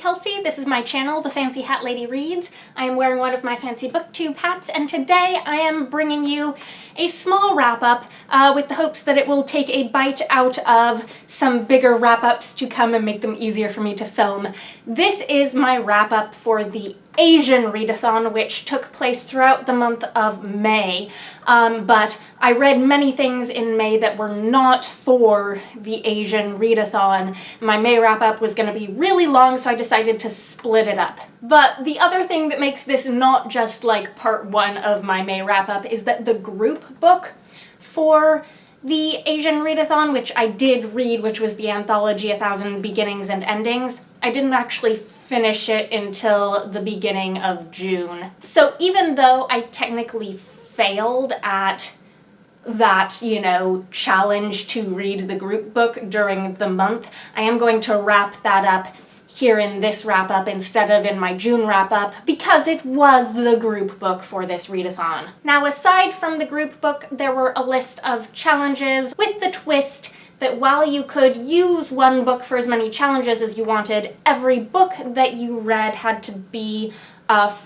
Elsie. This is my channel, The Fancy Hat Lady Reads. I am wearing one of my fancy booktube hats, and today I am bringing you a small wrap-up with the hopes that it will take a bite out of some bigger wrap-ups to come and make them easier for me to film. This is my wrap-up for the Asian Readathon, which took place throughout the month of May, but I read many things in May that were not for the Asian Readathon. My May wrap-up was going to be really long, so I decided to split it up. But the other thing that makes this not just like part one of my May wrap-up is that the group book for the Asian Readathon, which I did read, which was the anthology 1,000 Beginnings and Endings, I didn't actually finish it until the beginning of June. So even though I technically failed at that, challenge to read the group book during the month, I am going to wrap that up here in this wrap-up instead of in my June wrap-up, because it was the group book for this readathon. Now, aside from the group book, there were a list of challenges with the twist that while you could use one book for as many challenges as you wanted, every book that you read had to be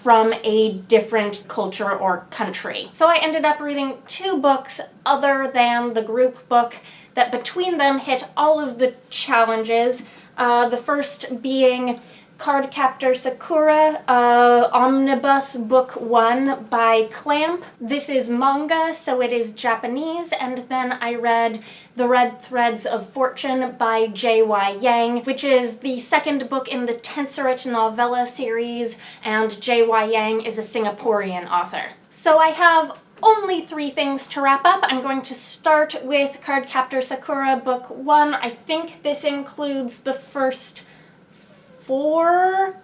from a different culture or country. So I ended up reading 2 books other than the group book that between them hit all of the challenges. The first being Cardcaptor Sakura, Omnibus Book 1 by Clamp. This is manga, so it is Japanese, and then I read The Red Threads of Fortune by J.Y. Yang, which is the second book in the Tensorit novella series, and J.Y. Yang is a Singaporean author. So I have only 3 things to wrap up. I'm going to start with Cardcaptor Sakura Book 1. I think this includes the first 4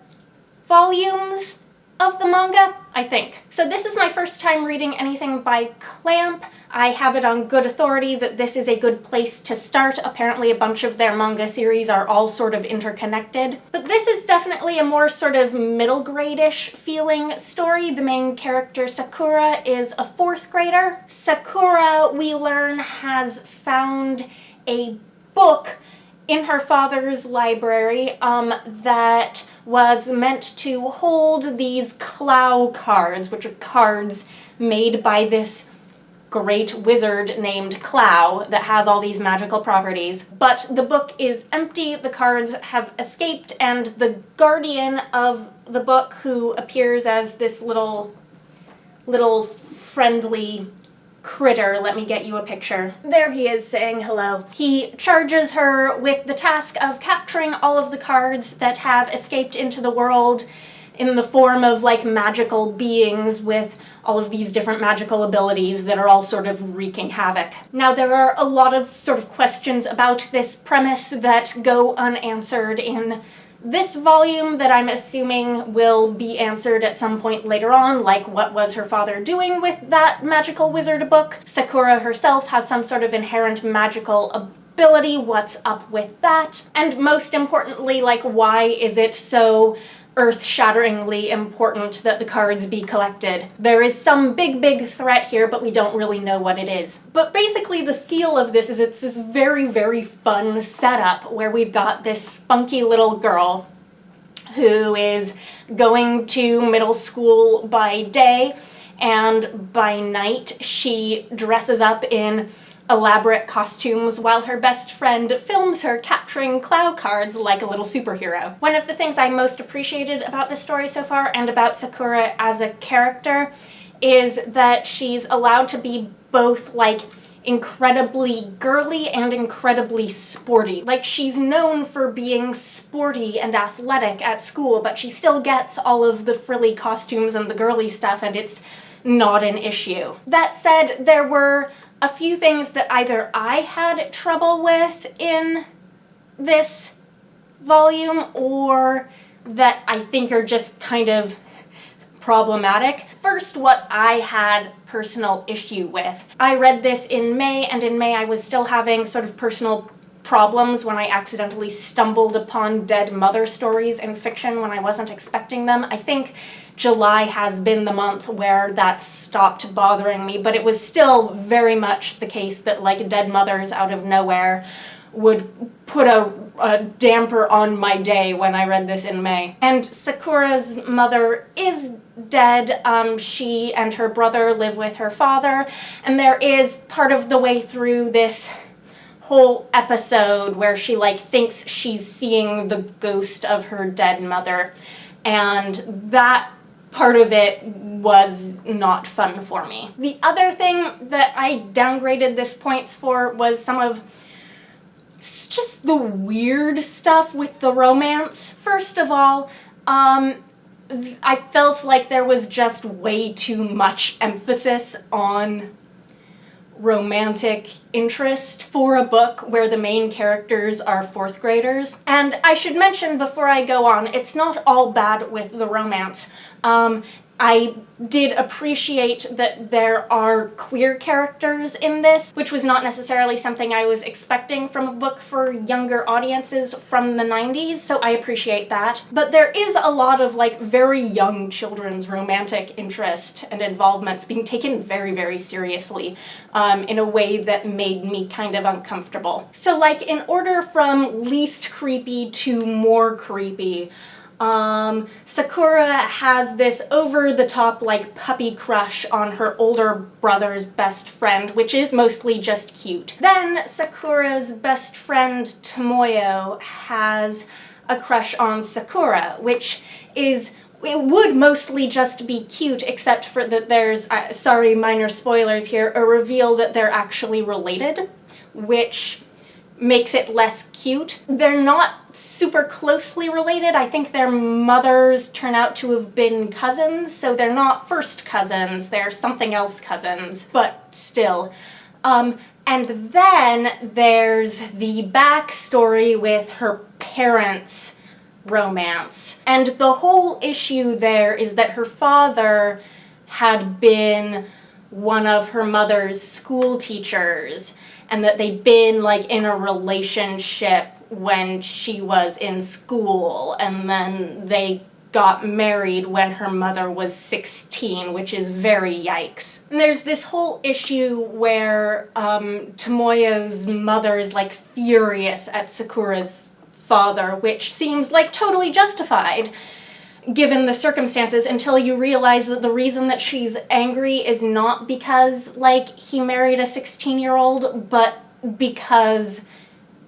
volumes of the manga, I think. So this is my first time reading anything by Clamp. I have it on good authority that this is a good place to start. Apparently a bunch of their manga series are all sort of interconnected. But this is definitely a more sort of middle grade-ish feeling story. The main character, Sakura, is a 4th grader. Sakura, we learn, has found a book in her father's library that was meant to hold these Clow cards, which are cards made by this great wizard named Clow that have all these magical properties. But the book is empty, the cards have escaped, and the guardian of the book, who appears as this little friendly critter, let me get you a picture. There he is saying hello. He charges her with the task of capturing all of the cards that have escaped into the world in the form of like magical beings with all of these different magical abilities that are all sort of wreaking havoc. Now, there are a lot of sort of questions about this premise that go unanswered in this volume that I'm assuming will be answered at some point later on, like what was her father doing with that magical wizard book? Sakura herself has some sort of inherent magical ability, what's up with that? And most importantly, like, why is it so earth-shatteringly important that the cards be collected? There is some big threat here, but we don't really know what it is. But basically the feel of this is it's this very fun setup where we've got this spunky little girl who is going to middle school by day, and by night she dresses up in elaborate costumes while her best friend films her capturing Clow cards like a little superhero. One of the things I most appreciated about this story so far, and about Sakura as a character, is that she's allowed to be both like incredibly girly and incredibly sporty. Like, she's known for being sporty and athletic at school, but she still gets all of the frilly costumes and the girly stuff, and it's not an issue. That said, there were a few things that either I had trouble with in this volume, or that I think are just kind of problematic. First, what I had personal issue with. I read this in May, and in May I was still having sort of personal problems when I accidentally stumbled upon dead mother stories in fiction when I wasn't expecting them. I think July has been the month where that stopped bothering me, but it was still very much the case that, like, dead mothers out of nowhere would put a damper on my day when I read this in May. And Sakura's mother is dead. She and her brother live with her father, and there is part of the way through this whole episode where she, like, thinks she's seeing the ghost of her dead mother, and that part of it was not fun for me. The other thing that I downgraded this points for was some of just the weird stuff with the romance. First of all, I felt like there was just way too much emphasis on romantic interest for a book where the main characters are fourth graders. And I should mention before I go on, it's not all bad with the romance. I did appreciate that there are queer characters in this, which was not necessarily something I was expecting from a book for younger audiences from the 90s, so I appreciate that. But there is a lot of, like, very young children's romantic interest and involvements being taken very, very seriously in a way that made me kind of uncomfortable. So, like, in order from least creepy to more creepy, Sakura has this over-the-top, like, puppy crush on her older brother's best friend, which is mostly just cute. Then Sakura's best friend Tomoyo has a crush on Sakura, which is, it would mostly just be cute, except for that there's, sorry, minor spoilers here, a reveal that they're actually related, which makes it less cute. They're not super closely related. I think their mothers turn out to have been cousins, so they're not first cousins, they're something else cousins, but still. And then there's the backstory with her parents' romance. And the whole issue there is that her father had been one of her mother's school teachers, and that they'd been, like, in a relationship when she was in school, and then they got married when her mother was 16, which is very yikes. And there's this whole issue where Tomoyo's mother is, like, furious at Sakura's father, which seems, like, totally justified given the circumstances, until you realize that the reason that she's angry is not because, like, he married a 16-year-old, but because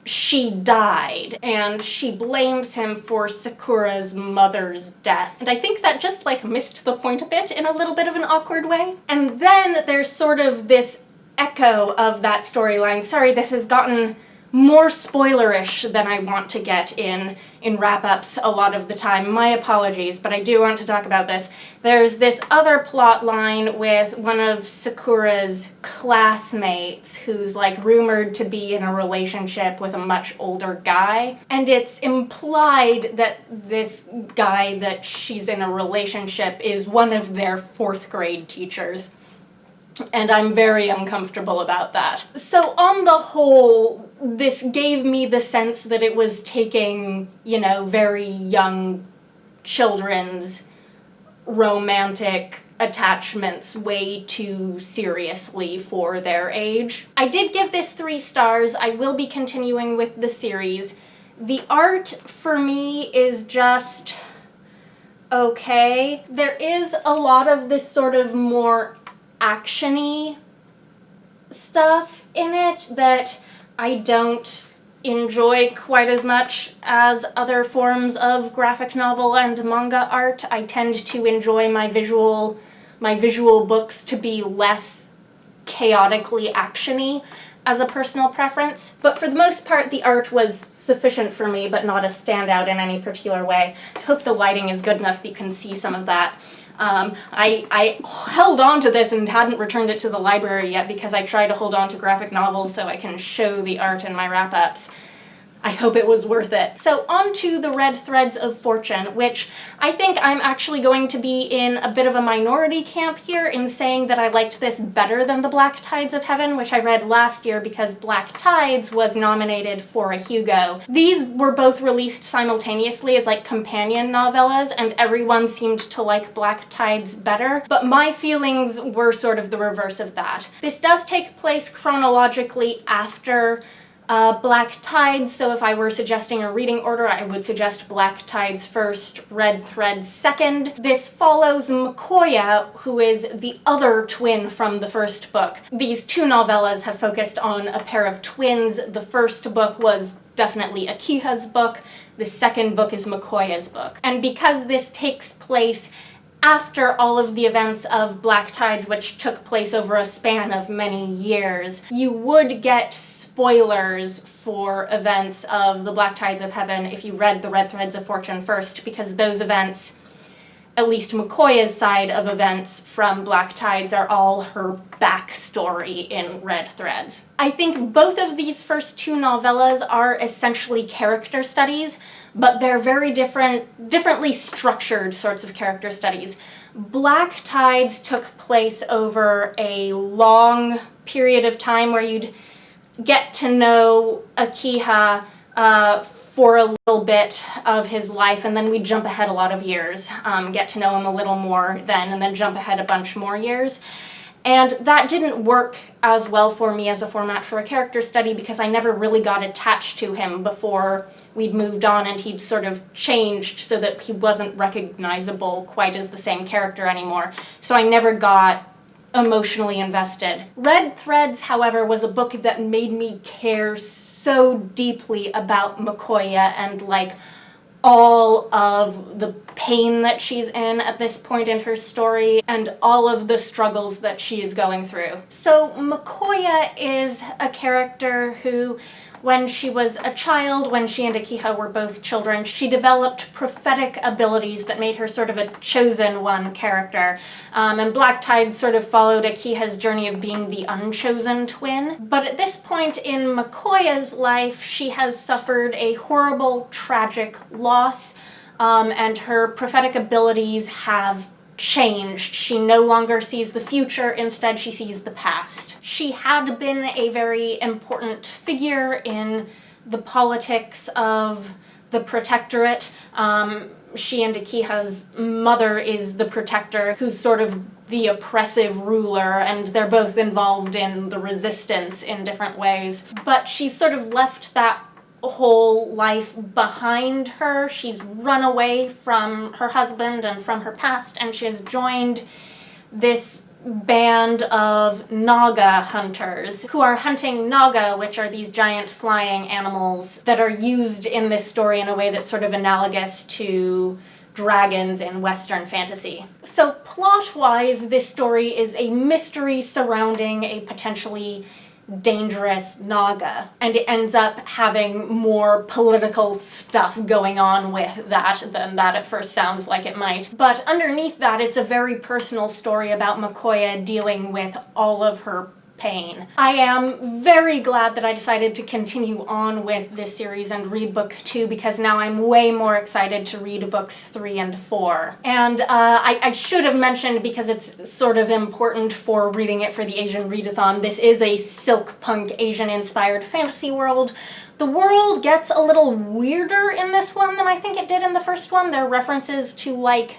she died, and she blames him for Sakura's mother's death. And I think that just, like, missed the point a bit in a little bit of an awkward way. And then there's sort of this echo of that storyline. Sorry, this has gotten more spoilerish than I want to get in wrap-ups a lot of the time. My apologies, but I do want to talk about this. There's this other plot line with one of Sakura's classmates who's, like, rumored to be in a relationship with a much older guy, and it's implied that this guy that she's in a relationship is one of their fourth grade teachers. And I'm very uncomfortable about that. So on the whole, this gave me the sense that it was taking, you know, very young children's romantic attachments way too seriously for their age. I did give this 3 stars. I will be continuing with the series. The art, for me, is just okay. There is a lot of this sort of more action-y stuff in it that I don't enjoy quite as much as other forms of graphic novel and manga art. I tend to enjoy my visual books to be less chaotically action-y as a personal preference. But for the most part, the art was sufficient for me, but not a standout in any particular way. I hope the lighting is good enough that you can see some of that. I held on to this and hadn't returned it to the library yet because I try to hold on to graphic novels so I can show the art in my wrap-ups. I hope it was worth it. So on to the Red Threads of Fortune, which I think I'm actually going to be in a bit of a minority camp here in saying that I liked this better than the Black Tides of Heaven, which I read last year because Black Tides was nominated for a Hugo. These were both released simultaneously as like companion novellas, and everyone seemed to like Black Tides better, but my feelings were sort of the reverse of that. This does take place chronologically after Black Tides, so if I were suggesting a reading order, I would suggest Black Tides first, Red Threads second. This follows Makoya, who is the other twin from the first book. These two novellas have focused on a pair of twins. The first book was definitely Akiha's book. The second book is Makoya's book. And because this takes place after all of the events of Black Tides, which took place over a span of many years, you would get spoilers for events of the Black Tides of Heaven if you read the Red Threads of Fortune first, because those events, at least Makoya's side of events from Black Tides, are all her backstory in Red Threads. I think both of these first two novellas are essentially character studies, but they're very differently structured sorts of character studies. Black Tides took place over a long period of time where you'd get to know Akiha for a little bit of his life, and then we jump ahead a lot of years, get to know him a little more then, and then jump ahead a bunch more years. And that didn't work as well for me as a format for a character study because I never really got attached to him before we'd moved on and he'd sort of changed so that he wasn't recognizable quite as the same character anymore. So I never got emotionally invested. Red Threads, however, was a book that made me care so deeply about Makoya and like all of the pain that she's in at this point in her story and all of the struggles that she is going through. So Makoya is a character who, when she was a child, when she and Akiha were both children, she developed prophetic abilities that made her sort of a chosen one character. And Black Tide sort of followed Akiha's journey of being the unchosen twin. But at this point in Makoya's life, she has suffered a horrible, tragic loss, and her prophetic abilities have changed. She no longer sees the future, instead she sees the past. She had been a very important figure in the politics of the Protectorate. She and Akiha's mother is the Protector, who's sort of the oppressive ruler, and they're both involved in the resistance in different ways. But she's sort of left that whole life behind her. She's run away from her husband and from her past, and she has joined this band of Naga hunters who are hunting Naga, which are these giant flying animals that are used in this story in a way that's sort of analogous to dragons in Western fantasy. So plot-wise, this story is a mystery surrounding a potentially dangerous Naga, and it ends up having more political stuff going on with that than that at first sounds like it might. But underneath that, it's a very personal story about Makoya dealing with all of her pain. I am very glad that I decided to continue on with this series and read book 2, because now I'm way more excited to read books 3 and 4. And I should have mentioned, because it's sort of important for reading it for the Asian Readathon, this is a silk punk Asian-inspired fantasy world. The world gets a little weirder in this one than I think it did in the first one. There are references to, like,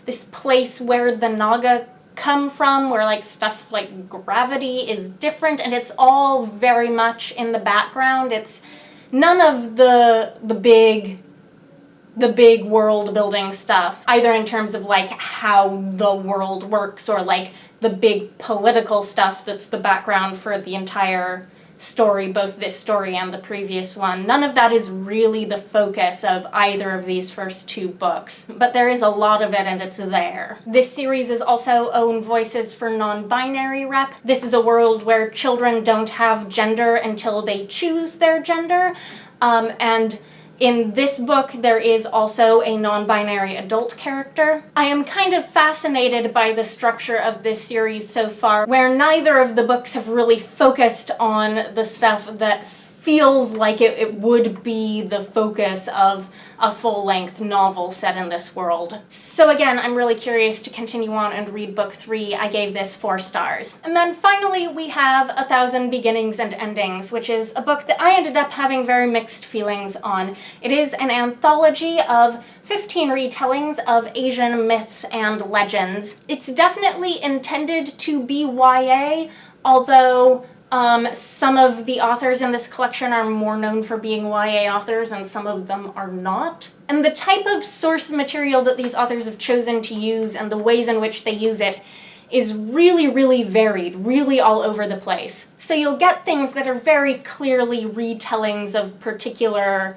this place where the Naga come from, where like stuff like gravity is different, and it's all very much in the background. It's none of the big world building stuff, either in terms of like how the world works or like the big political stuff that's the background for the entire story, both this story and the previous one. None of that is really the focus of either of these first 2 books, but there is a lot of it and it's there. This series is also own voices for non-binary rep. This is a world where children don't have gender until they choose their gender, and in this book, there is also a non-binary adult character. I am kind of fascinated by the structure of this series so far, where neither of the books have really focused on the stuff that feels like it would be the focus of a full-length novel set in this world. So again, I'm really curious to continue on and read book 3. I gave this 4 stars. And then finally we have 1,000 Beginnings and Endings, which is a book that I ended up having very mixed feelings on. It is an anthology of 15 retellings of Asian myths and legends. It's definitely intended to be YA, although some of the authors in this collection are more known for being YA authors and some of them are not. And the type of source material that these authors have chosen to use and the ways in which they use it is really, really varied, really all over the place. So you'll get things that are very clearly retellings of particular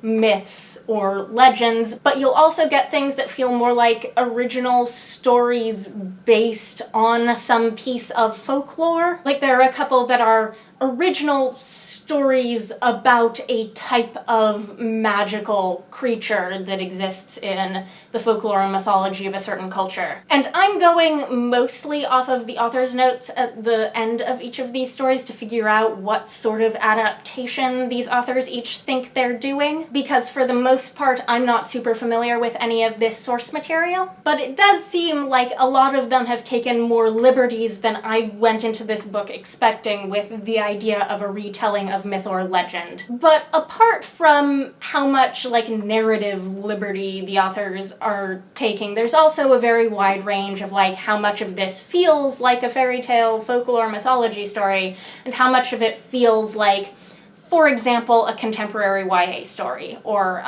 myths or legends, but you'll also get things that feel more like original stories based on some piece of folklore. Like there are a couple that are original stories about a type of magical creature that exists in the folklore and mythology of a certain culture. And I'm going mostly off of the author's notes at the end of each of these stories to figure out what sort of adaptation these authors each think they're doing, because for the most part I'm not super familiar with any of this source material, but it does seem like a lot of them have taken more liberties than I went into this book expecting with the idea of a retelling of myth or legend. But apart from how much narrative liberty the authors are taking, there's also a very wide range of how much of this feels like a fairy tale, folklore, mythology story, and how much of it feels like, for example, a contemporary YA story, or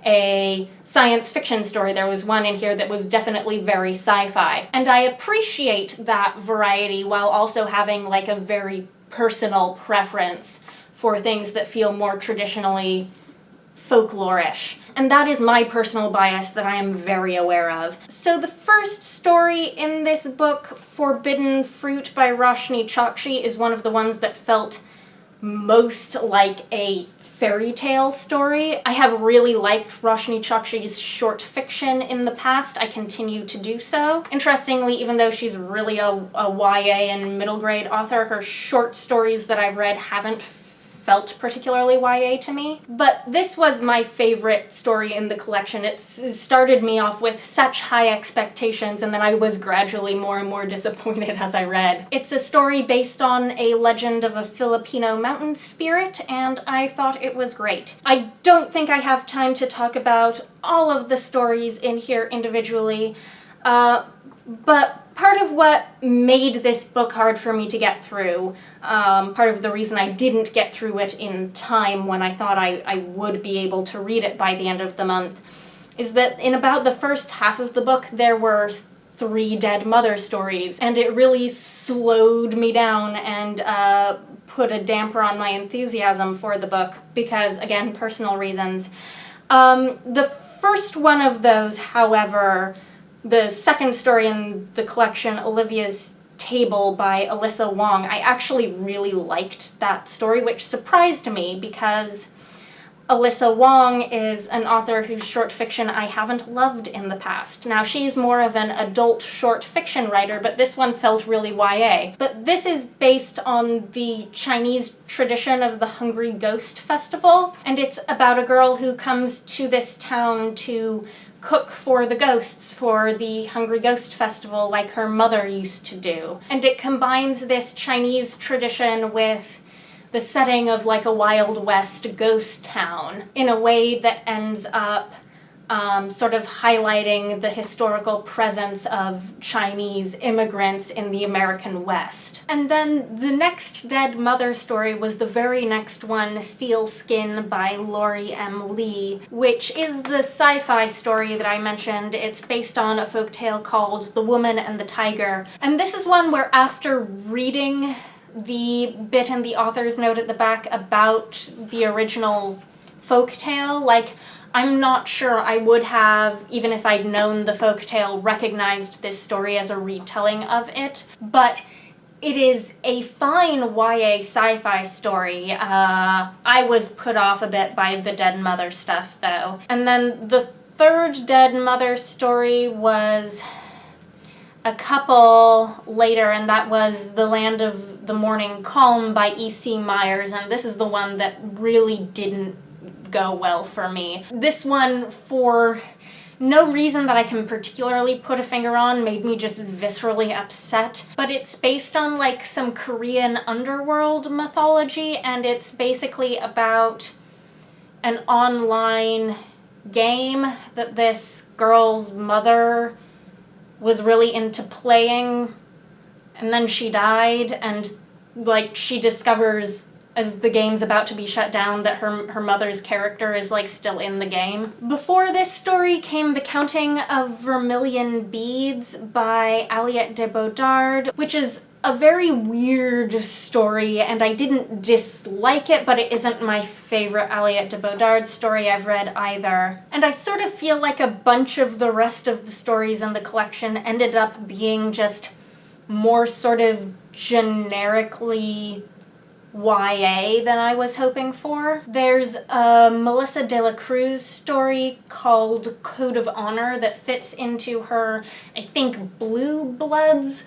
a science fiction story. There was one in here that was definitely very sci-fi. And I appreciate that variety while also having a very personal preference for things that feel more traditionally folklorish. And that is my personal bias that I am very aware of. So the first story in this book, Forbidden Fruit by Roshni Chokshi, is one of the ones that felt most like a fairy tale story. I have really liked Roshni Chokshi's short fiction in the past. I continue to do so. Interestingly, even though she's really a YA and middle grade author, her short stories that I've read haven't felt particularly YA to me. But this was my favorite story in the collection. It started me off with such high expectations, and then I was gradually more and more disappointed as I read. It's a story based on a legend of a Filipino mountain spirit, and I thought it was great. I don't think I have time to talk about all of the stories in here individually, but part of what made this book hard for me to get through, part of the reason I didn't get through it in time when I thought I would be able to read it by the end of the month, is that in about the first half of the book there were 3 dead mother stories, and it really slowed me down and put a damper on my enthusiasm for the book because, again, personal reasons. The first one of those, however, the second story in the collection, Olivia's Table by Alyssa Wong, I actually really liked that story, which surprised me because Alyssa Wong is an author whose short fiction I haven't loved in the past. Now, she's more of an adult short fiction writer, but this one felt really YA. But this is based on the Chinese tradition of the Hungry Ghost Festival, and it's about a girl who comes to this town to cook for the ghosts for the Hungry Ghost Festival like her mother used to do. And it combines this Chinese tradition with the setting of a Wild West ghost town in a way that ends up sort of highlighting the historical presence of Chinese immigrants in the American West. And then the next Dead Mother story was the very next one, Steel Skin by Laurie M. Lee, which is the sci-fi story that I mentioned. It's based on a folktale called The Woman and the Tiger. And this is one where after reading the bit in the author's note at the back about the original folktale, I'm not sure I would have, even if I'd known the folktale, recognized this story as a retelling of it. But it is a fine YA sci-fi story. I was put off a bit by the Dead Mother stuff, though. And then the third Dead Mother story was a couple later, and that was The Land of the Morning Calm by E.C. Myers, and this is the one that really didn't go well for me. This one, for no reason that I can particularly put a finger on, made me just viscerally upset, but it's based on like some Korean underworld mythology, and it's basically about an online game that this girl's mother was really into playing, and then she died, and like she discovers as the game's about to be shut down that her mother's character is like still in the game. Before this story came The Counting of Vermilion Beads by Aliette de Bodard, which is a very weird story, and I didn't dislike it, but it isn't my favorite Aliette de Bodard story I've read either. And I sort of feel like a bunch of the rest of the stories in the collection ended up being just more sort of generically YA than I was hoping for. There's a Melissa de la Cruz story called Code of Honor that fits into her, I think, Blue Bloods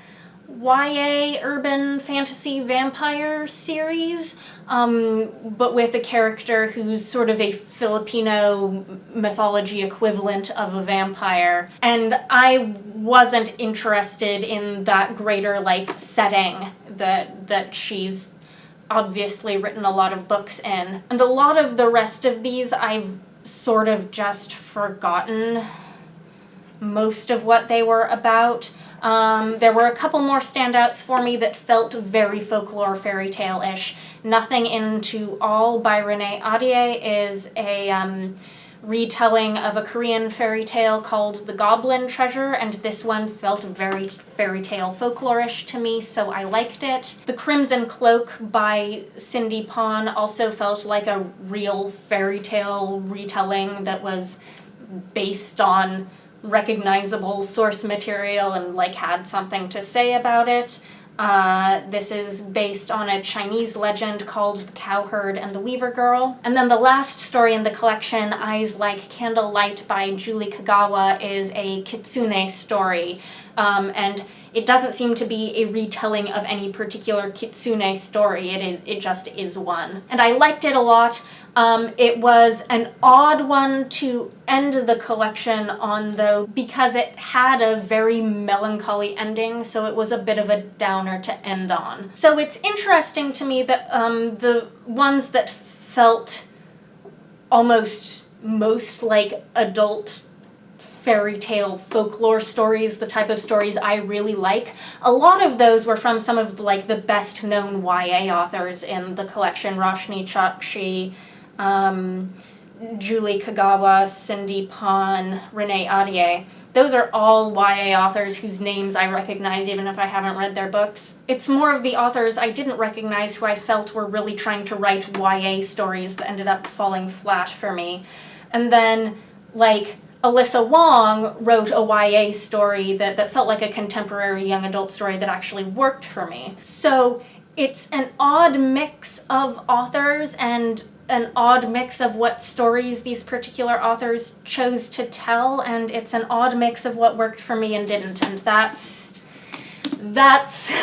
YA urban fantasy vampire series, but with a character who's sort of a Filipino mythology equivalent of a vampire. And I wasn't interested in that greater like setting that she's obviously written a lot of books in. And a lot of the rest of these I've sort of just forgotten most of what they were about. There were a couple more standouts for me that felt very folklore fairy tale-ish. Nothing Into All by Renee Ahdieh is a retelling of a Korean fairy tale called The Goblin Treasure, and this one felt very fairy tale folklore-ish to me, so I liked it. The Crimson Cloak by Cindy Pon also felt like a real fairy tale retelling that was based on recognizable source material and like had something to say about it. This is based on a Chinese legend called The Cowherd and the Weaver Girl. And then the last story in the collection, Eyes Like Candlelight by Julie Kagawa, is a kitsune story. And it doesn't seem to be a retelling of any particular kitsune story. It just is one. And I liked it a lot. It was an odd one to end the collection on, though, because it had a very melancholy ending, so it was a bit of a downer to end on. So it's interesting to me that the ones that felt almost most like adult fairy tale folklore stories, the type of stories I really like, a lot of those were from some of like the best known YA authors in the collection: Roshni Chokshi, Julie Kagawa, Cindy Pon, Renee Ahdieh. Those are all YA authors whose names I recognize even if I haven't read their books. It's more of the authors I didn't recognize who I felt were really trying to write YA stories that ended up falling flat for me. And then, like, Alyssa Wong wrote a YA story that felt like a contemporary young adult story that actually worked for me. So it's an odd mix of authors and an odd mix of what stories these particular authors chose to tell, and it's an odd mix of what worked for me and didn't, and that's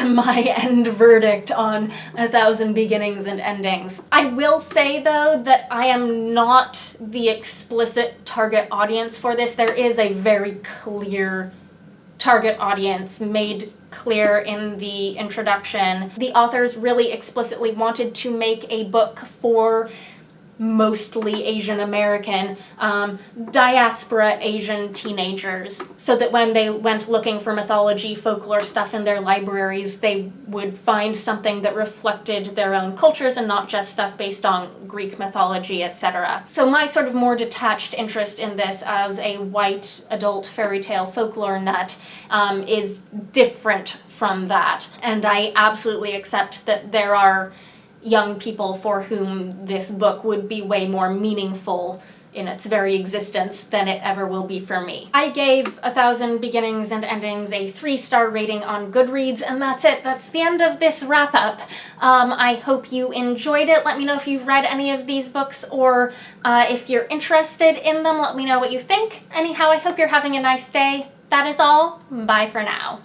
my end verdict on 1,000 Beginnings and Endings. I will say, though, that I am not the explicit target audience for this. There is a very clear target audience made clear in the introduction. The authors really explicitly wanted to make a book for mostly Asian American, diaspora Asian teenagers, so that when they went looking for mythology, folklore stuff in their libraries, they would find something that reflected their own cultures and not just stuff based on Greek mythology, etc. So my sort of more detached interest in this as a white adult fairy tale folklore nut is different from that, and I absolutely accept that there are young people for whom this book would be way more meaningful in its very existence than it ever will be for me. I gave 1,000 Beginnings and Endings a 3-star rating on Goodreads, and that's it. That's the end of this wrap-up. I hope you enjoyed it. Let me know if you've read any of these books, or if you're interested in them, let me know what you think. Anyhow, I hope you're having a nice day. That is all. Bye for now.